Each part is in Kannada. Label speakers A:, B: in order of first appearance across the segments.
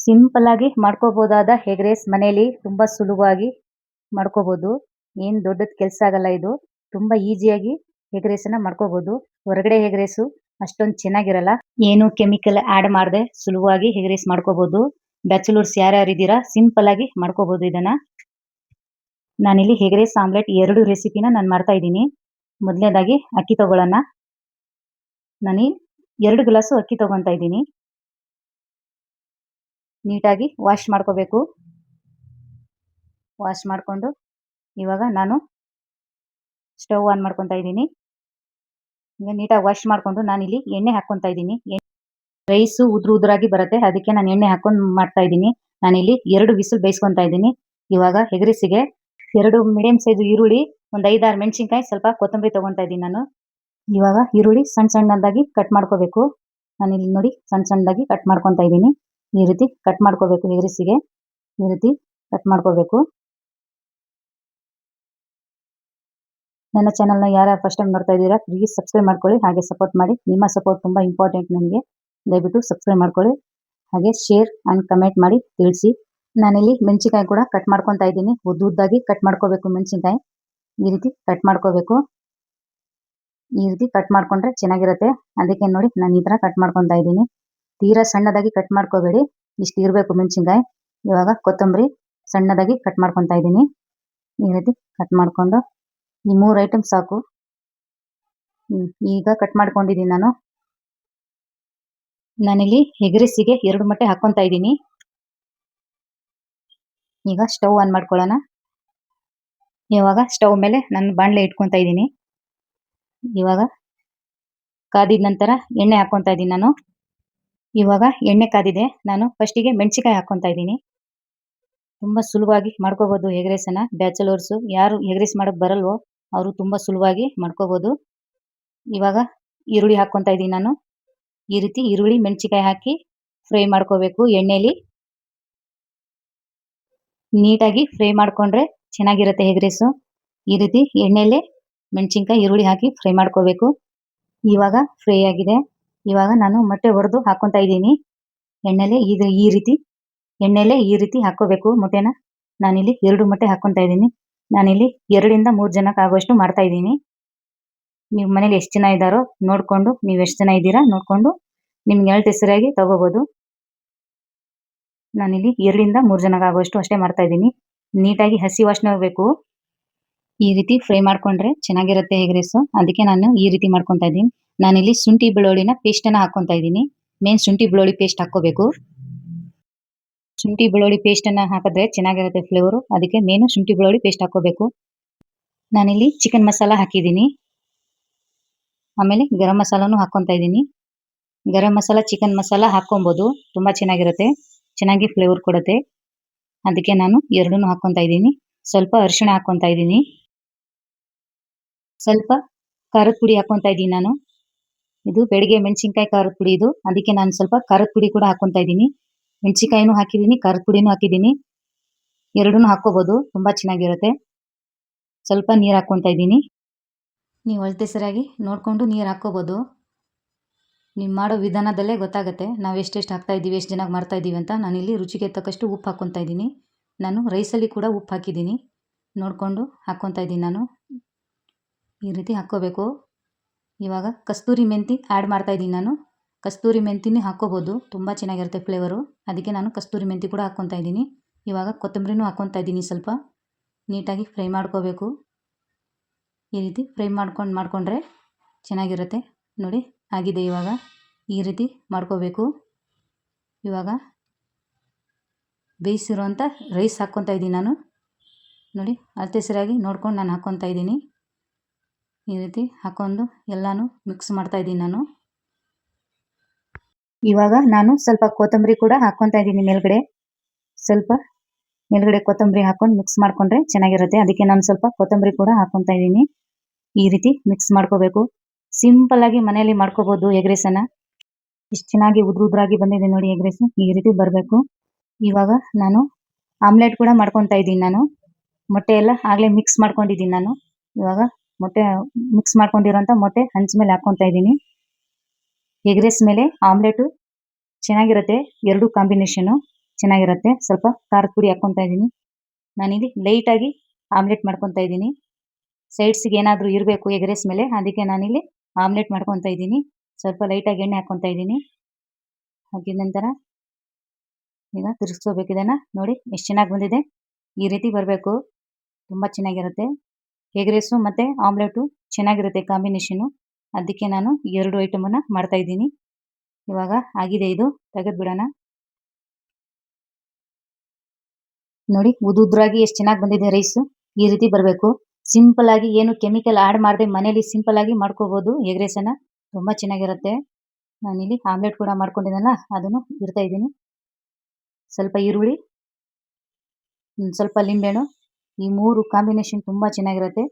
A: ಸಿಂಪಲ್ ಆಗಿ ಮಾಡ್ಕೋಬಹುದಾದ ಎಗ್ ರೈಸ್ ಮನೆಯಲ್ಲಿ ತುಂಬಾ ಸುಲಭವಾಗಿ ಮಾಡ್ಕೋಬಹುದು. ಏನ್ ದೊಡ್ಡದ್ ಕೆಲಸ ಆಗಲ್ಲ ಇದು. ತುಂಬಾ ಈಸಿಯಾಗಿ ಎಗ್ ರೈಸ್ ಅನ್ನ ಮಾಡ್ಕೋಬಹುದು. ಹೊರಗಡೆ ಎಗ್ ರೈಸ್ ಅಷ್ಟೊಂದು ಚೆನ್ನಾಗಿರಲ್ಲ. ಏನು ಕೆಮಿಕಲ್ ಆಡ್ ಮಾಡದೆ ಸುಲಭವಾಗಿ ಎಗ್ ರೈಸ್ ಮಾಡ್ಕೋಬಹುದು. ಬ್ಯಾಚುಲರ್ಸ್ ಯಾರ್ಯಾರು ಇದ್ದೀರಾ ಸಿಂಪಲ್ ಆಗಿ ಮಾಡ್ಕೋಬಹುದು ಇದನ್ನ. ನಾನಿಲ್ಲಿ ಎಗ್ ರೈಸ್ ಆಮ್ಲೆಟ್ 2 ರೆಸಿಪಿನ ನಾನು ಮಾಡ್ತಾ ಇದ್ದೀನಿ. ಮೊದಲನೇದಾಗಿ ಅಕ್ಕಿ ತಗೊಳ್ಳೋಣ. ನಾನು 2 ಗ್ಲಾಸ್ ಅಕ್ಕಿ ತಗೊಂತಾ ಇದ್ದೀನಿ. ನೀಟಾಗಿ ವಾಶ್ ಮಾಡ್ಕೋಬೇಕು. ವಾಶ್ ಮಾಡ್ಕೊಂಡು ಇವಾಗ ನಾನು ಸ್ಟವ್ ಆನ್ ಮಾಡ್ಕೊಂತಾ ಇದ್ದೀನಿ. ಈಗ ನೀಟಾಗಿ ವಾಶ್ ಮಾಡ್ಕೊಂಡು ನಾನಿಲ್ಲಿ ಎಣ್ಣೆ ಹಾಕ್ಕೊಂತಾ ಇದ್ದೀನಿ. ರೈಸ್ ಉದುರಾಗಿ ಬರುತ್ತೆ, ಅದಕ್ಕೆ ನಾನು ಎಣ್ಣೆ ಹಾಕೊಂಡು ಮಾಡ್ತಾ ಇದ್ದೀನಿ. ನಾನಿಲ್ಲಿ 2 ವಿಸಿಲ್ ಬೇಯಿಸ್ಕೊಂತಾ ಇದ್ದೀನಿ. ಇವಾಗ ಎಗ್ ರೈಸ್ಗೆ 2 ಮೀಡಿಯಂ ಸೈಜ್ ಈರುಳ್ಳಿ, ಒಂದು 5-6 ಮೆಣಸಿನಕಾಯಿ, ಸ್ವಲ್ಪ ಕೊತ್ತಂಬರಿ ತಗೊಂತಾ ಇದ್ದೀನಿ ನಾನು. ಇವಾಗ ಈರುಳ್ಳಿ ಸಣ್ಣದಾಗಿ ಕಟ್ ಮಾಡ್ಕೋಬೇಕು. ನಾನಿಲ್ಲಿ ನೋಡಿ ಸಣ್ಣದಾಗಿ ಕಟ್ ಮಾಡ್ಕೊಂತಾ ಇದ್ದೀನಿ. ಈ ರೀತಿ ಕಟ್ ಮಾಡ್ಕೋಬೇಕು. ಎಗ್ ರೈಸ್ಗೆ ಈ ರೀತಿ ಕಟ್ ಮಾಡ್ಕೋಬೇಕು. ನನ್ನ ಚಾನಲ್ನ ಯಾರು ಫಸ್ಟ್ ಟೈಮ್ ನೋಡ್ತಾ ಇದ್ದೀರಾ ಪ್ಲೀಸ್ ಸಬ್ಸ್ಕ್ರೈಬ್ ಮಾಡ್ಕೊಳ್ಳಿ, ಹಾಗೆ ಸಪೋರ್ಟ್ ಮಾಡಿ. ನಿಮ್ಮ ಸಪೋರ್ಟ್ ತುಂಬಾ ಇಂಪಾರ್ಟೆಂಟ್ ನನಗೆ. ದಯವಿಟ್ಟು ಸಬ್ಸ್ಕ್ರೈಬ್ ಮಾಡ್ಕೊಳ್ಳಿ, ಹಾಗೆ ಶೇರ್ ಅಂಡ್ ಕಮೆಂಟ್ ಮಾಡಿ ತಿಳಿಸಿ. ನಾನಿಲ್ಲಿ ಮೆಣಸಿನಕಾಯಿ ಕೂಡ ಕಟ್ ಮಾಡ್ಕೊತಾ ಇದ್ದೀನಿ. ಉದ್ದಾಗಿ ಕಟ್ ಮಾಡ್ಕೋಬೇಕು ಮೆಣಸಿನಕಾಯಿ. ಈ ರೀತಿ ಕಟ್ ಮಾಡ್ಕೋಬೇಕು. ಈ ರೀತಿ ಕಟ್ ಮಾಡ್ಕೊಂಡ್ರೆ ಚೆನ್ನಾಗಿರುತ್ತೆ, ಅದಕ್ಕೆ ನೋಡಿ ನಾನು ಈ ತರ ಕಟ್ ಮಾಡ್ಕೊತಾ ಇದ್ದೀನಿ. ತೀರಾ ಸಣ್ಣದಾಗಿ ಕಟ್ ಮಾಡ್ಕೋಬೇಡಿ, ಇಷ್ಟು ಇರಬೇಕು ಮೆಣಸಿನಕಾಯಿ. ಇವಾಗ ಕೊತ್ತಂಬರಿ ಸಣ್ಣದಾಗಿ ಕಟ್ ಮಾಡ್ಕೊತಾ ಇದ್ದೀನಿ. ಈ ರೀತಿ ಕಟ್ ಮಾಡ್ಕೊಂಡು ಈ 3 ಐಟಮ್ ಸಾಕು. ಈಗ ಕಟ್ ಮಾಡ್ಕೊಂಡಿದ್ದೀನಿ ನಾನು. ನಾನಿಲ್ಲಿ ಎಗ್ ರೈಸ್ಗೆ 2 ಮೊಟ್ಟೆ ಹಾಕ್ಕೊಂತಾ ಇದ್ದೀನಿ. ಈಗ ಸ್ಟವ್ ಆನ್ ಮಾಡ್ಕೊಳ್ಳೋಣ. ಇವಾಗ ಸ್ಟವ್ ಮೇಲೆ ನಾನು ಬಾಣಲೆ ಇಟ್ಕೊಂತಾ ಇದ್ದೀನಿ. ಇವಾಗ ಕಾದಿದ ನಂತರ ಎಣ್ಣೆ ಹಾಕ್ಕೊಂತಾ ಇದ್ದೀನಿ ನಾನು. ಇವಾಗ ಎಣ್ಣೆ ಕಾದಿದೆ. ನಾನು ಫಸ್ಟಿಗೆ ಮೆಣಸಿನಕಾಯಿ ಹಾಕ್ಕೊಂತಾ ಇದ್ದೀನಿ. ತುಂಬಾ ಸುಲಭವಾಗಿ ಮಾಡ್ಕೋಬಹುದು ಎಗ್ ರೈಸ್ ಅನ್ನ. ಬ್ಯಾಚುಲರ್ಸ್ ಯಾರು ಎಗ್ ರೈಸ್ ಮಾಡಕ್ ಬರಲ್ವೋ ಅವರು ತುಂಬಾ ಸುಲಭವಾಗಿ ಮಾಡ್ಕೋಬಹುದು. ಇವಾಗ ಈರುಳ್ಳಿ ಹಾಕ್ಕೊಂತಾ ಇದ್ದೀನಿ ನಾನು. ಈ ರೀತಿ ಈರುಳ್ಳಿ ಮೆಣಸಿನಕಾಯಿ ಹಾಕಿ ಫ್ರೈ ಮಾಡ್ಕೋಬೇಕು ಎಣ್ಣೆಲಿ. ನೀಟಾಗಿ ಫ್ರೈ ಮಾಡ್ಕೊಂಡ್ರೆ ಚೆನ್ನಾಗಿರುತ್ತೆ ಎಗ್ ರೈಸ್. ಈ ರೀತಿ ಎಣ್ಣೆಲೆ ಮೆಣಸಿನಕಾಯಿ ಈರುಳ್ಳಿ ಹಾಕಿ ಫ್ರೈ ಮಾಡ್ಕೋಬೇಕು. ಇವಾಗ ಫ್ರೈ ಆಗಿದೆ. ಇವಾಗ ನಾನು ಮೊಟ್ಟೆ ಒಡೆದು ಹಾಕ್ಕೊಂತಾ ಇದ್ದೀನಿ ಎಣ್ಣೆಲೆ. ಈ ರೀತಿ ಎಣ್ಣೆಲೆ ಈ ರೀತಿ ಹಾಕೋಬೇಕು ಮೊಟ್ಟೆನ. ನಾನಿಲ್ಲಿ 2 ಮೊಟ್ಟೆ ಹಾಕ್ಕೊಂತಾ ಇದ್ದೀನಿ. ನಾನಿಲ್ಲಿ 2ರಿಂದ 3 ಜನಕ್ಕೆ ಆಗುವಷ್ಟು ಮಾಡ್ತಾ ಇದ್ದೀನಿ. ನೀವು ಮನೇಲಿ ಎಷ್ಟು ಜನ ಇದ್ದಾರೋ ನೋಡ್ಕೊಂಡು, ನೀವು ಎಷ್ಟು ಜನ ಇದ್ದೀರಾ ನೋಡ್ಕೊಂಡು ನಿಮ್ಗೆ ಎಷ್ಟು ಸರಿಯಾಗಿ ತಗೋಬಹುದು. ನಾನಿಲ್ಲಿ 2ರಿಂದ 3 ಜನಕ್ಕೆ ಆಗುವಷ್ಟು ಅಷ್ಟೇ ಮಾಡ್ತಾ ಇದ್ದೀನಿ. ನೀಟಾಗಿ ಹಸಿ ವಾಸನೆ ಹೋಗ್ಬೇಕು. ಈ ರೀತಿ ಫ್ರೈ ಮಾಡ್ಕೊಂಡ್ರೆ ಚೆನ್ನಾಗಿರುತ್ತೆ ಎಗ್ ರೈಸ್, ಅದಕ್ಕೆ ನಾನು ಈ ರೀತಿ ಮಾಡ್ಕೊಂತಾ ಇದ್ದೀನಿ. ನಾನಿಲ್ಲಿ ಶುಂಠಿ ಬೆಳ್ಳುಳ್ಳಿನ ಪೇಸ್ಟ್ ಅನ್ನ ಹಾಕ್ಕೊಂತಾ ಇದ್ದೀನಿ. ಮೇನ್ ಶುಂಠಿ ಬೆಳ್ಳುಳ್ಳಿ ಪೇಸ್ಟ್ ಹಾಕೋಬೇಕು. ಶುಂಠಿ ಬೆಳ್ಳುಳ್ಳಿ ಪೇಸ್ಟ್ ಅನ್ನ ಹಾಕಿದ್ರೆ ಚೆನ್ನಾಗಿರುತ್ತೆ ಫ್ಲೇವರು, ಅದಕ್ಕೆ ಮೇನು ಶುಂಠಿ ಬೆಳ್ಳುಳ್ಳಿ ಪೇಸ್ಟ್ ಹಾಕೋಬೇಕು. ನಾನಿಲ್ಲಿ ಚಿಕನ್ ಮಸಾಲ ಹಾಕಿದ್ದೀನಿ. ಆಮೇಲೆ ಗರಂ ಮಸಾಲಾನು ಹಾಕ್ಕೊಂತಾ ಇದ್ದೀನಿ. ಗರಂ ಮಸಾಲ ಚಿಕನ್ ಮಸಾಲ ಹಾಕೊಬಹುದು, ತುಂಬಾ ಚೆನ್ನಾಗಿರುತ್ತೆ, ಚೆನ್ನಾಗಿ ಫ್ಲೇವರ್ ಕೊಡುತ್ತೆ. ಅದಕ್ಕೆ ನಾನು 2 ಹಾಕ್ಕೊಂತಾ ಇದ್ದೀನಿ. ಸ್ವಲ್ಪ ಅರಿಶಿಣ ಹಾಕ್ಕೊಂತಾ ಇದ್ದೀನಿ. ಸ್ವಲ್ಪ ಖಾರದ ಪುಡಿ ಹಾಕ್ಕೊಂತಾ ಇದ್ದೀನಿ ನಾನು. ಇದು ಬೆಳಿಗ್ಗೆ ಮೆಣಸಿನಕಾಯಿ ಖಾರದ ಪುಡಿ ಇದು, ಅದಕ್ಕೆ ನಾನು ಸ್ವಲ್ಪ ಖಾರದ ಪುಡಿ ಕೂಡ ಹಾಕ್ಕೊಂತಾ ಇದ್ದೀನಿ. ಮೆಣಸಿನಕಾಯಿನೂ ಹಾಕಿದ್ದೀನಿ, ಖಾರದ ಪುಡಿನೂ ಹಾಕಿದ್ದೀನಿ. 2 ಹಾಕೋಬಹುದು, ತುಂಬಾ ಚೆನ್ನಾಗಿರುತ್ತೆ. ಸ್ವಲ್ಪ ನೀರು ಹಾಕ್ಕೊಂತಾ ಇದ್ದೀನಿ. ನೀವು ಅಳತೆ ಸರಿಯಾಗಿ ನೋಡ್ಕೊಂಡು ನೀರು ಹಾಕೋಬಹುದು. ನೀವು ಮಾಡೋ ವಿಧಾನದಲ್ಲೇ ಗೊತ್ತಾಗುತ್ತೆ ನಾವು ಎಷ್ಟೆಷ್ಟು ಹಾಕ್ತಾ ಇದ್ದೀವಿ, ಎಷ್ಟು ಜನಕ್ಕೆ ಮಾಡ್ತಾ ಇದ್ದೀವಿ ಅಂತ. ನಾನಿಲ್ಲಿ ರುಚಿಗೆ ತಕ್ಕಷ್ಟು ಉಪ್ಪು ಹಾಕ್ಕೊಂತಾ ಇದ್ದೀನಿ. ನಾನು ರೈಸಲ್ಲಿ ಕೂಡ ಉಪ್ಪು ಹಾಕಿದ್ದೀನಿ, ನೋಡಿಕೊಂಡು ಹಾಕ್ಕೊಂತಾ ಇದ್ದೀನಿ ನಾನು. ಈ ರೀತಿ ಹಾಕ್ಕೋಬೇಕು. ಇವಾಗ ಕಸ್ತೂರಿ ಮೆಂತಿ ಆ್ಯಡ್ ಮಾಡ್ತಾ ಇದ್ದೀನಿ ನಾನು. ಕಸ್ತೂರಿ ಮೆಂತಿನೇ ಹಾಕ್ಕೋಬೋದು, ತುಂಬ ಚೆನ್ನಾಗಿರುತ್ತೆ ಫ್ಲೇವರು, ಅದಕ್ಕೆ ನಾನು ಕಸ್ತೂರಿ ಮೆಂತಿ ಕೂಡ ಹಾಕ್ಕೊತಾ ಇದ್ದೀನಿ. ಇವಾಗ ಕೊತ್ತಂಬರಿನೂ ಹಾಕ್ಕೊತಾ ಇದ್ದೀನಿ. ಸ್ವಲ್ಪ ನೀಟಾಗಿ ಫ್ರೈ ಮಾಡ್ಕೋಬೇಕು. ಈ ರೀತಿ ಫ್ರೈ ಮಾಡ್ಕೊಂಡ್ರೆ ಚೆನ್ನಾಗಿರುತ್ತೆ. ನೋಡಿ ಆಗಿದೆ. ಇವಾಗ ಈ ರೀತಿ ಮಾಡ್ಕೋಬೇಕು. ಇವಾಗ ಬೇಯಿಸಿರೋಂಥ ರೈಸ್ ಹಾಕ್ಕೊತಾ ಇದ್ದೀನಿ ನಾನು. ನೋಡಿ ಅಳತೆ ಸರಿಯಾಗಿ ನೋಡ್ಕೊಂಡು ನಾನು ಹಾಕ್ಕೊತಾ ಇದ್ದೀನಿ. ಈ ರೀತಿ ಹಾಕ್ಕೊಂಡು ಎಲ್ಲನೂ ಮಿಕ್ಸ್ ಮಾಡ್ತಾ ಇದ್ದೀನಿ ನಾನು. ಇವಾಗ ನಾನು ಸ್ವಲ್ಪ ಕೊತ್ತಂಬರಿ ಕೂಡ ಹಾಕ್ಕೊತಾ ಇದ್ದೀನಿ ಮೇಲ್ಗಡೆ. ಸ್ವಲ್ಪ ಮೇಲ್ಗಡೆ ಕೊತ್ತಂಬರಿ ಹಾಕ್ಕೊಂಡು ಮಿಕ್ಸ್ ಮಾಡ್ಕೊಂಡ್ರೆ ಚೆನ್ನಾಗಿರುತ್ತೆ, ಅದಕ್ಕೆ ನಾನು ಸ್ವಲ್ಪ ಕೊತ್ತಂಬರಿ ಕೂಡ ಹಾಕ್ಕೊತಾ ಇದ್ದೀನಿ. ಈ ರೀತಿ ಮಿಕ್ಸ್ ಮಾಡ್ಕೋಬೇಕು. ಸಿಂಪಲ್ ಆಗಿ ಮನೆಯಲ್ಲಿ ಮಾಡ್ಕೋಬಹುದು ಎಗ್ ರೈಸ್ ಅನ್ನ. ಇಷ್ಟು ಚೆನ್ನಾಗಿ ಉದ್ರಾಗಿ ಬಂದಿದೆ ನೋಡಿ ಎಗ್ ರೈಸ್, ಈ ರೀತಿ ಬರಬೇಕು. ಇವಾಗ ನಾನು ಆಮ್ಲೆಟ್ ಕೂಡ ಮಾಡ್ಕೊತಾ ಇದ್ದೀನಿ ನಾನು. ಮೊಟ್ಟೆ ಎಲ್ಲ ಆಗಲೇ ಮಿಕ್ಸ್ ಮಾಡ್ಕೊಂಡಿದ್ದೀನಿ ನಾನು. ಇವಾಗ ಮೊಟ್ಟೆ ಮಿಕ್ಸ್ ಮಾಡ್ಕೊಂಡಿರೋಂಥ ಮೊಟ್ಟೆ ಹಂಚ್ ಮೇಲೆ ಹಾಕ್ಕೊತಾ ಇದ್ದೀನಿ. ಎಗ್ ರೈಸ್ ಮೇಲೆ ಆಮ್ಲೆಟು ಚೆನ್ನಾಗಿರುತ್ತೆ, 2 ಕಾಂಬಿನೇಷನು ಚೆನ್ನಾಗಿರುತ್ತೆ. ಸ್ವಲ್ಪ ಖಾರದ ಪುಡಿ ಹಾಕ್ಕೊಂತಾ ಇದ್ದೀನಿ. ನಾನಿಲ್ಲಿ ಲೈಟಾಗಿ ಆಮ್ಲೆಟ್ ಮಾಡ್ಕೊತಾ ಇದ್ದೀನಿ. ಸೈಡ್ಸ್‌ಗೆ ಏನಾದರೂ ಇರಬೇಕು ಎಗ್ ರೈಸ್ ಮೇಲೆ, ಅದಕ್ಕೆ ನಾನಿಲ್ಲಿ ಆಮ್ಲೆಟ್ ಮಾಡ್ಕೊತಾ ಇದ್ದೀನಿ. ಸ್ವಲ್ಪ ಲೈಟಾಗಿ ಎಣ್ಣೆ ಹಾಕ್ಕೊತಾ ಇದ್ದೀನಿ. ಹಾಕಿದ ನಂತರ ಈಗ ತಿರುಗಿಸ್ಕೋಬೇಕು ಇದನ್ನ. ನೋಡಿ ಎಷ್ಟು ಚೆನ್ನಾಗಿ ಬಂದಿದೆ. ಈ ರೀತಿ ಬರಬೇಕು. ತುಂಬ ಚೆನ್ನಾಗಿರುತ್ತೆ. ಎಗ್ ರೈಸು ಮತ್ತು ಆಮ್ಲೆಟು ಚೆನ್ನಾಗಿರುತ್ತೆ ಕಾಂಬಿನೇಷನ್ನು. ಅದಕ್ಕೆ ನಾನು 2 ಐಟಮನ್ನು ಮಾಡ್ತಾ ಇದ್ದೀನಿ. ಇವಾಗ ಆಗಿದೆ ಇದು, ತೆಗೆದ್ಬಿಡೋಣ. ನೋಡಿ ಉದುದ್ರಾಗಿ ಎಷ್ಟು ಚೆನ್ನಾಗಿ ಬಂದಿದೆ ರೈಸು. ಈ ರೀತಿ ಬರಬೇಕು. ಸಿಂಪಲ್ ಆಗಿ ಏನು ಕೆಮಿಕಲ್ ಆಡ್ ಮಾಡದೆ ಮನೇಲಿ ಸಿಂಪಲ್ ಆಗಿ ಮಾಡ್ಕೋಬಹುದು ಎಗ್ ರೈಸನ್ನ. ತುಂಬ ಚೆನ್ನಾಗಿರುತ್ತೆ. ನಾನಿಲ್ಲಿ ಆಮ್ಲೆಟ್ ಕೂಡ ಮಾಡ್ಕೊಂಡಿದ್ದೆನಲ್ಲ ಅದನ್ನು ಇಡ್ತಾ ಇದ್ದೀನಿ. ಸ್ವಲ್ಪ ಈರುಳ್ಳಿ, ಸ್ವಲ್ಪ ಲಿಂಬೆಹಣ್ಣು, ಈ 3 ಕಾಂಬಿನೇಷನ್ ತುಂಬ ಚೆನ್ನಾಗಿರುತ್ತೆ.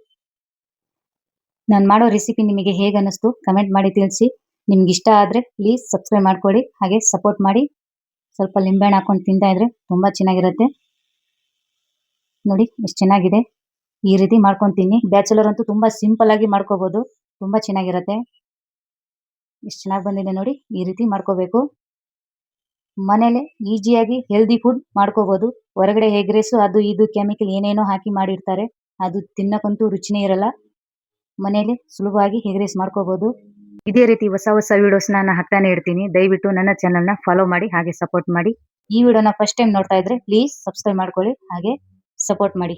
A: ನಾನು ಮಾಡೋ ರೆಸಿಪಿ ನಿಮಗೆ ಹೇಗೆ ಅನ್ನಿಸ್ತು ಕಮೆಂಟ್ ಮಾಡಿ ತಿಳಿಸಿ. ನಿಮ್ಗೆ ಇಷ್ಟ ಆದರೆ ಪ್ಲೀಸ್ ಸಬ್ಸ್ಕ್ರೈಬ್ ಮಾಡ್ಕೊಳ್ಳಿ, ಹಾಗೆ ಸಪೋರ್ಟ್ ಮಾಡಿ. ಸ್ವಲ್ಪ ಲಿಂಬೆಹಣ್ಣು ಹಾಕೊಂಡು ತಿಂತಾ ಇದ್ರೆ ತುಂಬ ಚೆನ್ನಾಗಿರುತ್ತೆ. ನೋಡಿ ಎಷ್ಟು ಚೆನ್ನಾಗಿದೆ. ಈ ರೀತಿ ಮಾಡ್ಕೊತೀನಿ. ಬ್ಯಾಚುಲರ್ ಅಂತೂ ತುಂಬ ಸಿಂಪಲ್ ಆಗಿ ಮಾಡ್ಕೋಬಹುದು. ತುಂಬ ಚೆನ್ನಾಗಿರುತ್ತೆ. ಎಷ್ಟು ಚೆನ್ನಾಗಿ ಬಂದಿದೆ ನೋಡಿ. ಈ ರೀತಿ ಮಾಡ್ಕೋಬೇಕು. ಮನೇಲೆ ಈಸಿಯಾಗಿ ಹೆಲ್ದಿ ಫುಡ್ ಮಾಡ್ಕೋಬಹುದು. ಹೊರಗಡೆ ಎಗ್ ರೈಸು ಅದು ಇದು ಕೆಮಿಕಲ್ ಏನೇನೋ ಹಾಕಿ ಮಾಡಿರ್ತಾರೆ. ಅದು ತಿನ್ನಕ್ಕಂತೂ ರುಚಿನೇ ಇರಲ್ಲ. ಮನೇಲಿ ಸುಲಭವಾಗಿ ಎಗ್ ರೈಸ್ ಮಾಡ್ಕೋಬಹುದು. ಇದೇ ರೀತಿ ಹೊಸ ಹೊಸ ವಿಡಿಯೋಸ್ನ ನಾನು ಹಾಕ್ತಾನೆ ಇರ್ತೀನಿ. ದಯವಿಟ್ಟು ನನ್ನ ಚಾನಲ್ನ ಫಾಲೋ ಮಾಡಿ, ಹಾಗೆ ಸಪೋರ್ಟ್ ಮಾಡಿ. ಈ ವಿಡಿಯೋನ ಫಸ್ಟ್ ಟೈಮ್ ನೋಡ್ತಾ ಇದ್ರೆ ಪ್ಲೀಸ್ ಸಬ್ಸ್ಕ್ರೈಬ್ ಮಾಡ್ಕೊಳ್ಳಿ, ಹಾಗೆ ಸಪೋರ್ಟ್ ಮಾಡಿ.